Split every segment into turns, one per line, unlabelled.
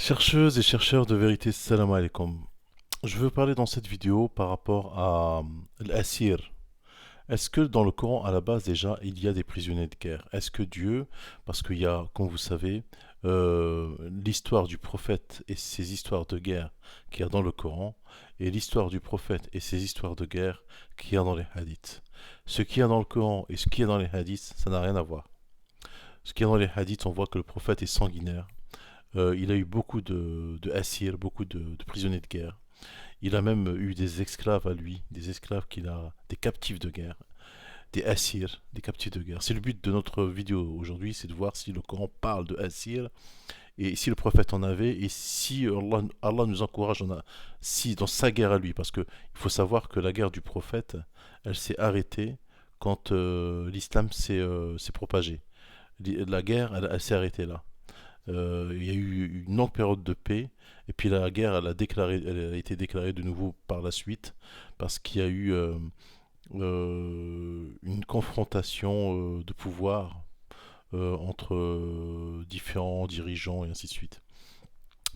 Chercheuses et chercheurs de vérité, salam alaikum. Je veux parler dans cette vidéo par rapport à l'Assir. Est-ce que dans le Coran, à la base déjà, il y a des prisonniers de guerre? Est-ce que Dieu, parce qu'il y a, comme vous savez, l'histoire du prophète et ses histoires de guerre qu'il y a dans le Coran, et l'histoire du prophète et ses histoires de guerre qu'il y a dans les hadiths. Ce qu'il y a dans le Coran et ce qu'il y a dans les hadiths, ça n'a rien à voir. Ce qu'il y a dans les hadiths, on voit que le prophète est sanguinaire. Il a eu beaucoup de Assir, beaucoup de prisonniers de guerre. Il a même eu des esclaves à lui, des esclaves qu'il a, des captifs de guerre, des Assir, des captifs de guerre. C'est le but de notre vidéo aujourd'hui, c'est de voir si le Coran parle de Assir et si le prophète en avait et si Allah nous encourage si dans sa guerre à lui, parce que il faut savoir que la guerre du prophète, elle s'est arrêtée quand l'islam s'est propagé. La guerre, elle s'est arrêtée là. Il y a eu une longue période de paix, et puis la guerre elle a été déclarée de nouveau par la suite, parce qu'il y a eu une confrontation de pouvoir entre différents dirigeants et ainsi de suite.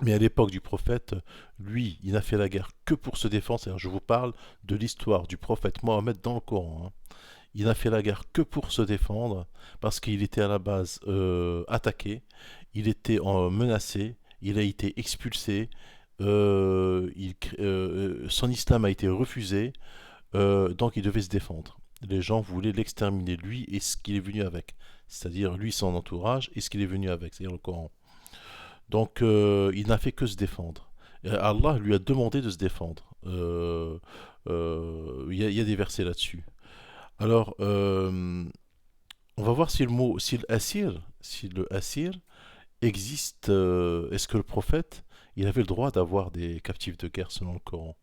Mais à l'époque du prophète, lui, il n'a fait la guerre que pour se défendre. C'est-à-dire, je vous parle de l'histoire du prophète Mohammed dans le Coran, hein. Il n'a fait la guerre que pour se défendre, parce qu'il était à la base attaqué, il était menacé, il a été expulsé, son islam a été refusé, donc il devait se défendre. Les gens voulaient l'exterminer, lui et ce qu'il est venu avec, c'est-à-dire lui, son entourage et ce qu'il est venu avec, c'est-à-dire le Coran. Donc il n'a fait que se défendre. Et Allah lui a demandé de se défendre. Il y a des versets là-dessus. Alors, on va voir si si le assir existe. Est-ce que le prophète, il avait le droit d'avoir des captifs de guerre selon le Coran?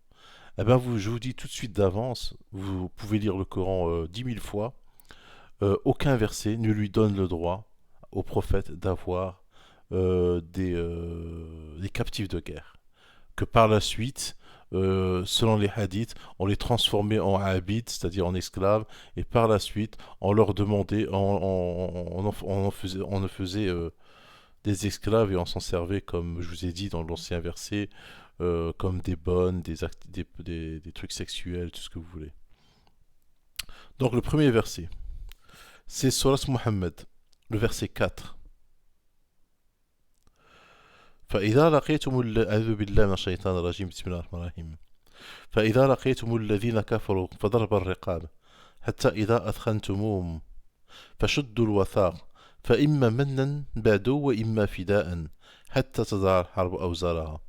Eh ben, je vous dis tout de suite d'avance, vous pouvez lire le Coran 10 000 fois. Aucun verset ne lui donne le droit au prophète d'avoir des captifs de guerre. Que par la suite, selon les hadiths, on les transformait en abids, c'est-à-dire en esclaves, et par la suite, on leur demandait, on en faisait des esclaves et on s'en servait, comme je vous ai dit dans l'ancien verset, comme des bonnes, des trucs sexuels, tout ce que vous voulez. Donc le premier verset, c'est Surat Muhammad, le verset 4. فإذا لقيتم أعوذ بالله من الشيطان الرجيم بسم الله الرحمن الرحيم فإذا لقيتم الذين كفروا فضرب الرقاب حتى إذا أثخنتموهم فشدوا الوثاق فإما منا بعد وإما فداء حتى تضع الحرب أوزارها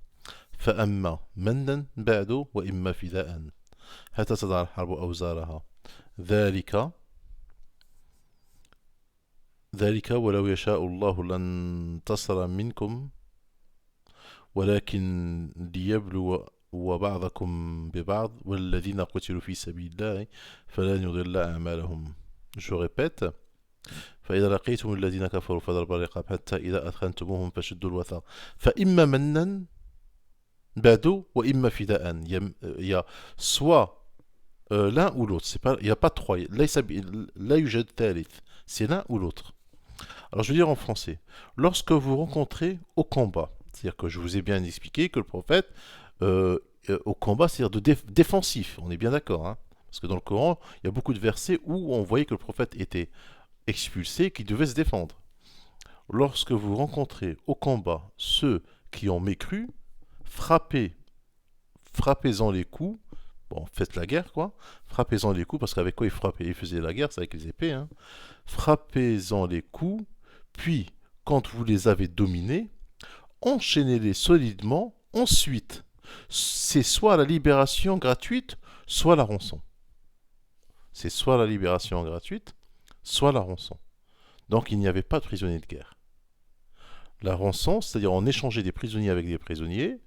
فأما منا بعد وإما فداء حتى تضع الحرب أوزارها ذلك ذلك ولو يشاء الله لانتصر منكم ولكن ليبلو وبعضكم ببعض والذين قتلوا في سبيل الله فلن يضل أعمالهم. Je répète. فإذا لقيتم الذين كفروا فضرب الرقاب حتى إذا أثخنتموهم فشدوا الوثاق فإما منا بعد وإما فداء. Il y a soit l'un ou l'autre. Il n'y a pas trois. لا يوجد ثالث. C'est l'un ou l'autre. Alors je veux dire en français. Lorsque vous rencontrez au combat, c'est-à-dire que je vous ai bien expliqué que le prophète, au combat, c'est-à-dire défensif, on est bien d'accord, hein. Parce que dans le Coran, il y a beaucoup de versets où on voyait que le prophète était expulsé, qu'il devait se défendre. Lorsque vous rencontrez au combat ceux qui ont mécru, frappez-en les coups. Bon, faites la guerre, quoi. Frappez-en les coups, parce qu'avec quoi ils frappaient? Ils faisaient la guerre, c'est avec les épées, hein. Frappez-en les coups, puis, quand vous les avez dominés, enchaînez-les solidement. Ensuite, c'est soit la libération gratuite, soit la rançon. C'est soit la libération gratuite, soit la rançon. Donc il n'y avait pas de prisonniers de guerre. La rançon, c'est-à-dire on échangeait des prisonniers avec des prisonniers,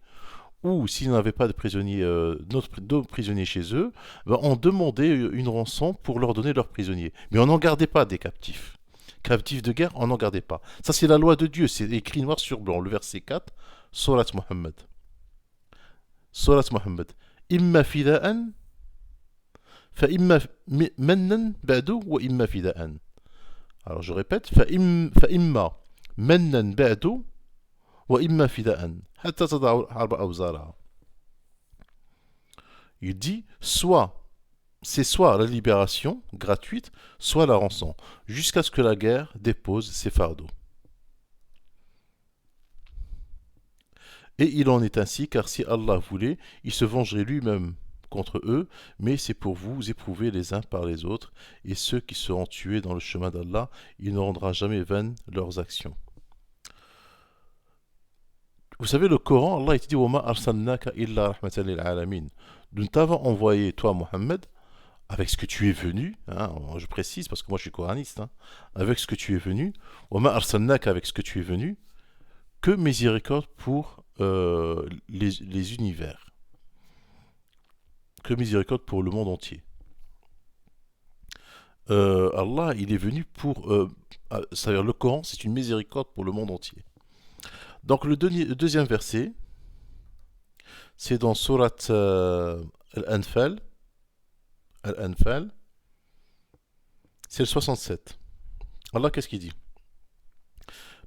ou s'ils n'avaient pas de prisonniers, d'autres prisonniers chez eux, ben, on demandait une rançon pour leur donner leurs prisonniers. Mais on n'en gardait pas des captifs. Captifs de guerre, on n'en gardait pas. Ça, c'est la loi de Dieu, c'est écrit noir sur blanc. Le verset 4, Surat Muhammad. Surat Muhammad. Imma fida'an, fa imma mannan ba'du wa imma fida'an. Alors je répète, fa imma mannan ba'du وإما فداء حتى تضع الحرب أوزارها. Il dit c'est soit la libération gratuite, soit la rançon, jusqu'à ce que la guerre dépose ses fardeaux. Et il en est ainsi, car si Allah voulait, il se vengerait lui-même contre eux, mais c'est pour vous éprouver les uns par les autres, et ceux qui seront tués dans le chemin d'Allah, il ne rendra jamais vaines leurs actions. Vous savez, le Coran, Allah il dit وَمَا أَرْسَلْنَاكَ إِلَّا رَحْمَةً لِلْعَالَمِينَ. Nous t'avons envoyé, toi, Mohammed, avec ce que tu es venu, hein, je précise parce que moi je suis coraniste, hein, avec ce que tu es venu, وَمَا أَرْسَلْنَاكَ avec ce que tu es venu, que miséricorde pour les univers, que miséricorde pour le monde entier. Allah, il est venu pour, c'est-à-dire le Coran, c'est une miséricorde pour le monde entier. Donc le deuxième verset, c'est dans Surat Al-Anfal, c'est le 67. Allah, qu'est-ce qu'il dit?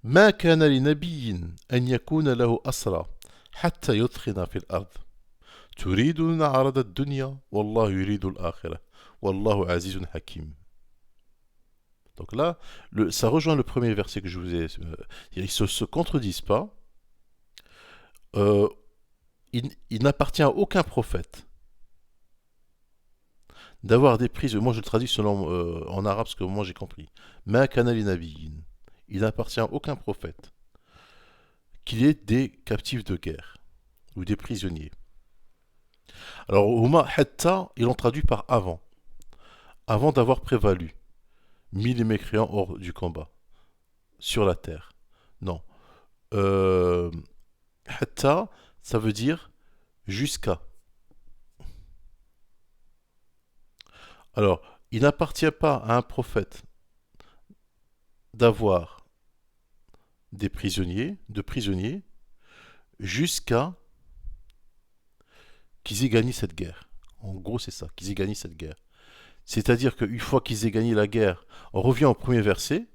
ما كان لنبي أن يكون له أسرى حتى يثخن في الأرض تريدون عرض الدنيا والله يريد الآخرة والله عزيز حكيم. Donc là, ça rejoint le premier verset que je vous ai. Ils ne se contredisent pas. Il n'appartient à aucun prophète d'avoir des prises. Moi, je le traduis selon en arabe ce que moi j'ai compris. Ma kanali nabiyin. Il n'appartient à aucun prophète qu'il ait des captifs de guerre ou des prisonniers. Alors, Huma Hatta, ils l'ont traduit par avant d'avoir prévalu, mis les mécréants hors du combat, sur la terre. Non. Hatta, ça veut dire jusqu'à. Alors, il n'appartient pas à un prophète d'avoir de prisonniers, jusqu'à qu'ils aient gagné cette guerre. En gros, c'est ça, qu'ils aient gagné cette guerre. C'est-à-dire qu'une fois qu'ils aient gagné la guerre, on revient au premier verset,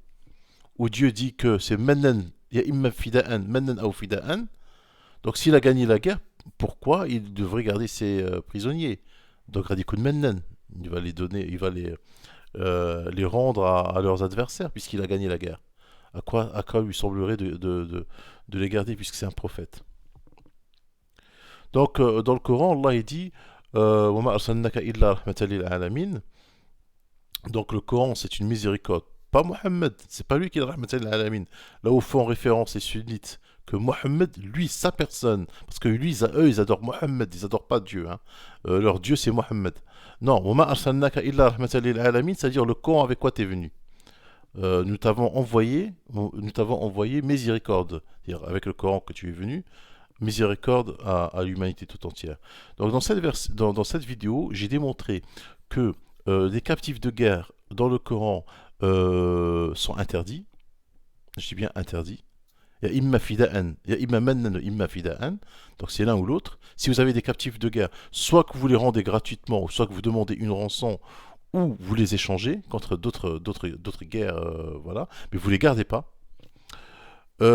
où Dieu dit que c'est Mennen, ya imma fida'an, Mennen ou fida'an. Donc s'il a gagné la guerre, pourquoi il devrait garder ses prisonniers? Donc Radikun Mennen, il va les donner, il va les rendre à leurs adversaires, puisqu'il a gagné la guerre. À quoi lui semblerait de les garder, puisque c'est un prophète. Donc dans le Coran, Allah il dit وَمَا أَرْسَلْنَاكَ إِلَّا رَحْمَةً لِلْعَالَمِينَ. Donc le Coran, c'est une miséricorde. Pas Mohammed, c'est pas lui qui est le Rahmatan lil Alamin. Là où font référence les sunnites, que Mohammed, lui, sa personne, parce que lui, eux, ils adorent Mohammed, ils adorent pas Dieu. Hein. Leur Dieu, c'est Mohammed. Non, وَمَا أَرْسَلْنَاكَ إِلَّا رَحْمَةً لِلْعَالَمِينَ, c'est-à-dire le Coran avec quoi t'es venu. Nous t'avons envoyé miséricorde, c'est-à-dire avec le Coran que tu es venu, miséricorde à l'humanité tout entière. Donc dans cette vidéo, j'ai démontré que les captifs de guerre dans le Coran sont interdits. Je dis bien interdits. Il y a imma fida'an, il y a imma mannan, imma fida'an. Donc c'est l'un ou l'autre. Si vous avez des captifs de guerre, soit que vous les rendez gratuitement, ou soit que vous demandez une rançon, ou vous les échangez contre d'autres guerres, voilà. Mais vous les gardez pas. Quand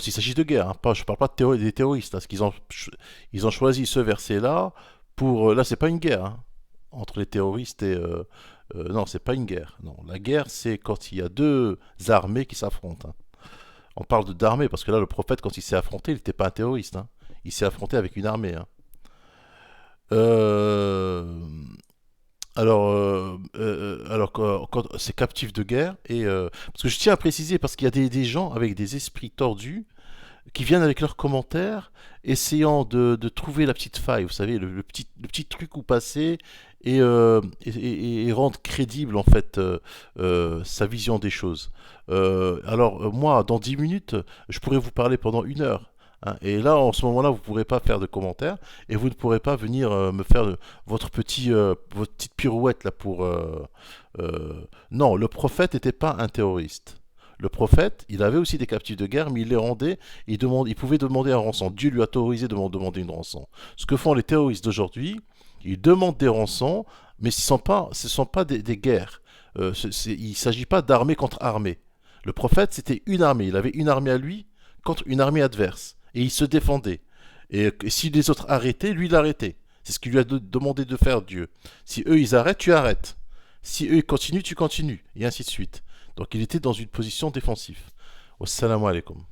il s'agit de guerre, hein, je ne parle pas des terroristes, hein, parce ils ont choisi ce verset-là pour. Là, c'est pas une guerre hein, entre les terroristes et. Non, c'est pas une guerre. Non, la guerre, c'est quand il y a deux armées qui s'affrontent. Hein. On parle d'armée parce que là, le prophète, quand il s'est affronté, il n'était pas un terroriste. Hein. Il s'est affronté avec une armée. Hein. Alors quand c'est captif de guerre, parce que je tiens à préciser, parce qu'il y a des gens avec des esprits tordus qui viennent avec leurs commentaires, essayant de trouver la petite faille, vous savez, le petit truc où passer et rendre crédible en fait sa vision des choses. Moi, dans 10 minutes, je pourrais vous parler pendant 1 heure. Hein, et là, en ce moment-là, vous ne pourrez pas faire de commentaires et vous ne pourrez pas venir me faire votre petite pirouette là pour. Non, le prophète n'était pas un terroriste. Le prophète, il avait aussi des captifs de guerre, mais il les rendait, il pouvait demander un rançon. Dieu lui a autorisé de demander une rançon. Ce que font les terroristes d'aujourd'hui, ils demandent des rançons, mais ce ne sont pas des guerres. Il ne s'agit pas d'armée contre armée. Le prophète, c'était une armée. Il avait une armée à lui contre une armée adverse. Et il se défendait. Et si les autres arrêtaient, lui, il arrêtait. C'est ce qu'il lui a demandé de faire, Dieu. Si eux, ils arrêtent, tu arrêtes. Si eux, ils continuent, tu continues. Et ainsi de suite. Donc il était dans une position défensive. Wassalamu alaikum.